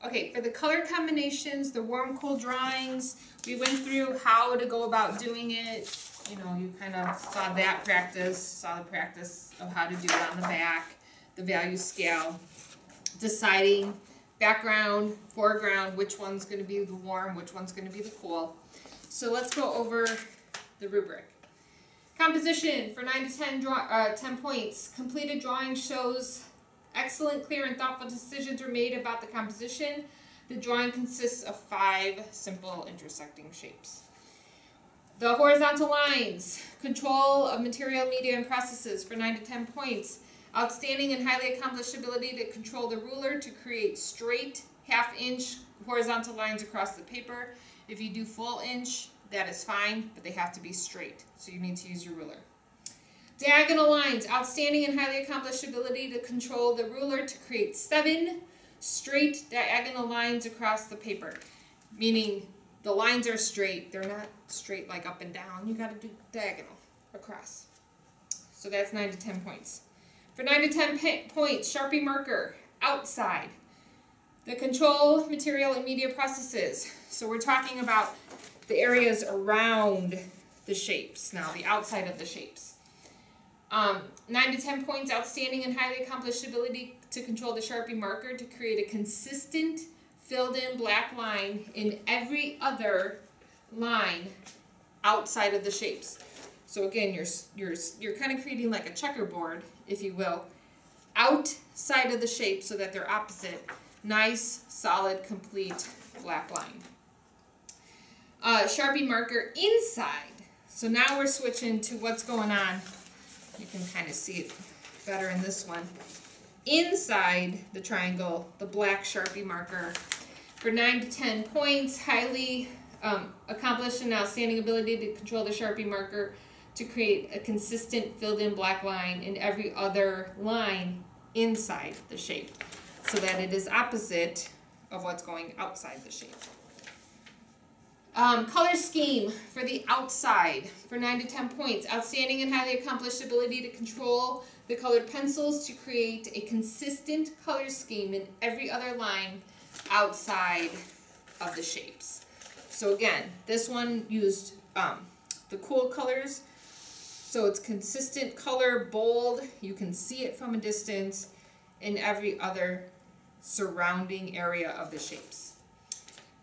Okay, for the color combinations, the warm, cool drawings, we went through how to go about doing it. You know, you kind of saw that practice, saw the practice of how to do it on the back, the value scale, deciding background, foreground, which one's going to be the warm, which one's going to be the cool. So let's go over the rubric. Composition for 9 to 10 points. Completed drawing shows excellent, clear, and thoughtful decisions were made about the composition. The drawing consists of 5 simple intersecting shapes. The horizontal lines. Control of material, media, and processes for 9 to 10 points. Outstanding and highly accomplished ability to control the ruler to create straight half-inch horizontal lines across the paper. If you do full inch, that is fine, but they have to be straight, so you need to use your ruler. Diagonal lines. Outstanding and highly accomplished ability to control the ruler to create 7 straight diagonal lines across the paper, meaning the lines are straight. They're not straight like up and down. You got to do diagonal across. So that's 9 to 10 points. For 9 to 10 points, Sharpie marker, outside. The control, material, and media processes. So we're talking about the areas around the shapes now, the outside of the shapes. 9 to 10 points, outstanding and highly accomplished ability to control the Sharpie marker to create a consistent filled-in black line in every other line outside of the shapes. So again, you're kind of creating like a checkerboard, if you will, outside of the shape so that they're opposite. Nice, solid, complete black line. Sharpie marker inside. So now we're switching to what's going on. You can kind of see it better in this one. Inside the triangle, the black Sharpie marker. For 9 to 10 points, highly accomplished and outstanding ability to control the Sharpie marker to create a consistent filled-in black line in every other line inside the shape so that it is opposite of what's going outside the shape. Color scheme for the outside for 9 to 10 points. Outstanding and highly accomplished ability to control the colored pencils to create a consistent color scheme in every other line outside of the shapes. So again, this one used the cool colors. So it's consistent color, bold. You can see it from a distance in every other surrounding area of the shapes.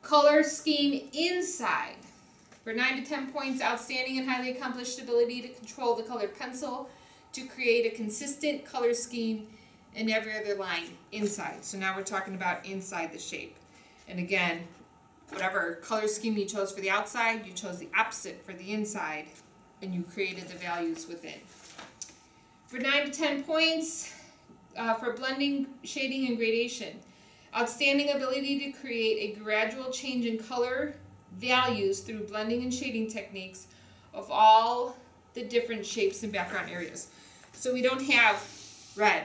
Color scheme inside. For 9 to 10 points, outstanding and highly accomplished ability to control the colored pencil to create a consistent color scheme in every other line inside. So now we're talking about inside the shape. And again, whatever color scheme you chose for the outside, you chose the opposite for the inside, and you created the values within. For 9 to 10 points, for blending, shading, and gradation. Outstanding ability to create a gradual change in color values through blending and shading techniques of all the different shapes and background areas. So we don't have red,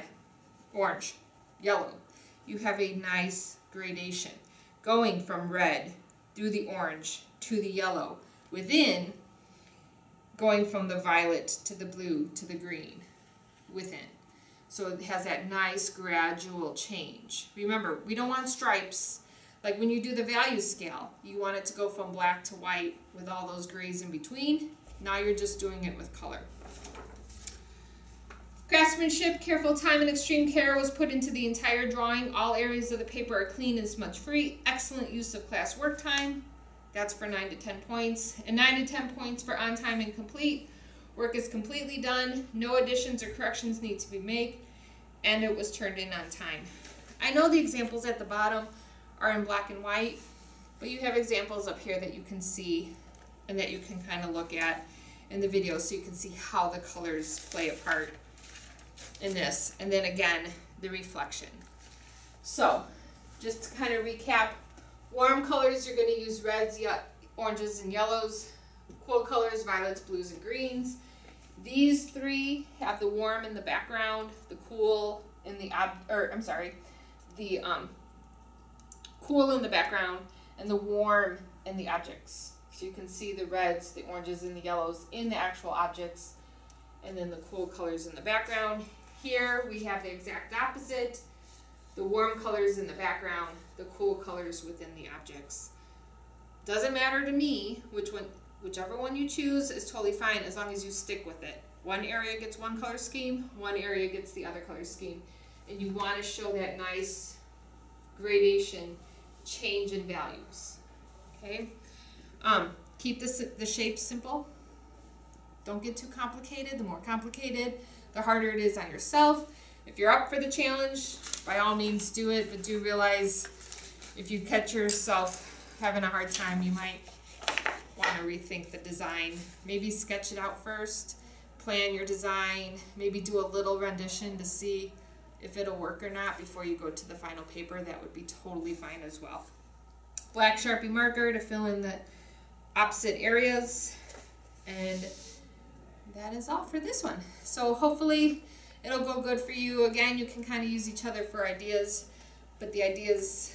orange, yellow. You have a nice gradation going from red through the orange to the yellow, within going from the violet to the blue to the green within. So it has that nice gradual change. Remember, we don't want stripes. Like when you do the value scale, you want it to go from black to white with all those grays in between. Now you're just doing it with color. Craftsmanship, careful time and extreme care was put into the entire drawing. All areas of the paper are clean and smudge free. Excellent use of class work time. That's for 9 to 10 points. And 9 to 10 points for on time and complete. Work is completely done. No additions or corrections need to be made. And it was turned in on time. I know the examples at the bottom are in black and white, but you have examples up here that you can see and that you can kind of look at in the video so you can see how the colors play a part in this. And then again, the reflection. So, just to kind of recap, warm colors, you're going to use reds, oranges, and yellows. Cool colors, violets, blues, and greens. These three have the warm in the background, the cool in the cool in the background, and the warm in the objects. So you can see the reds, the oranges, and the yellows in the actual objects, and then the cool colors in the background. Here we have the exact opposite. the warm colors in the background, the cool colors within the objects. Doesn't matter to me whichever one you choose is totally fine as long as you stick with it. One area gets one color scheme, one area gets the other color scheme. And you want to show that nice gradation change in values. Okay? Keep the shapes simple. Don't get too complicated. The more complicated, the harder it is on yourself. If you're up for the challenge, by all means do it, but do realize if you catch yourself having a hard time, you might want to rethink the design. Maybe sketch it out first, plan your design, maybe do a little rendition to see if it'll work or not before you go to the final paper. That would be totally fine as well. Black Sharpie marker to fill in the opposite areas, and that is all for this one. So hopefully it'll go good for you. Again, you can kind of use each other for ideas, but the ideas,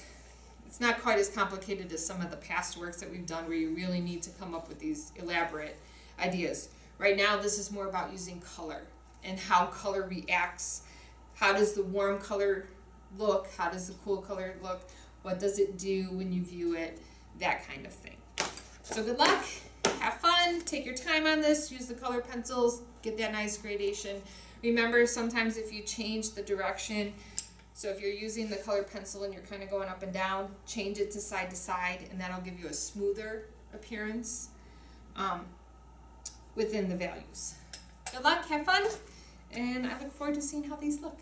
it's not quite as complicated as some of the past works that we've done where you really need to come up with these elaborate ideas. Right now, this is more about using color and how color reacts. How does the warm color look? How does the cool color look? What does it do when you view it? That kind of thing. So good luck. Have fun. Take your time on this. Use the color pencils. Get that nice gradation. Remember, sometimes if you change the direction, so if you're using the color pencil and you're kind of going up and down, change it to side, and that'll give you a smoother appearance within the values. Good luck. Have fun. And I look forward to seeing how these look.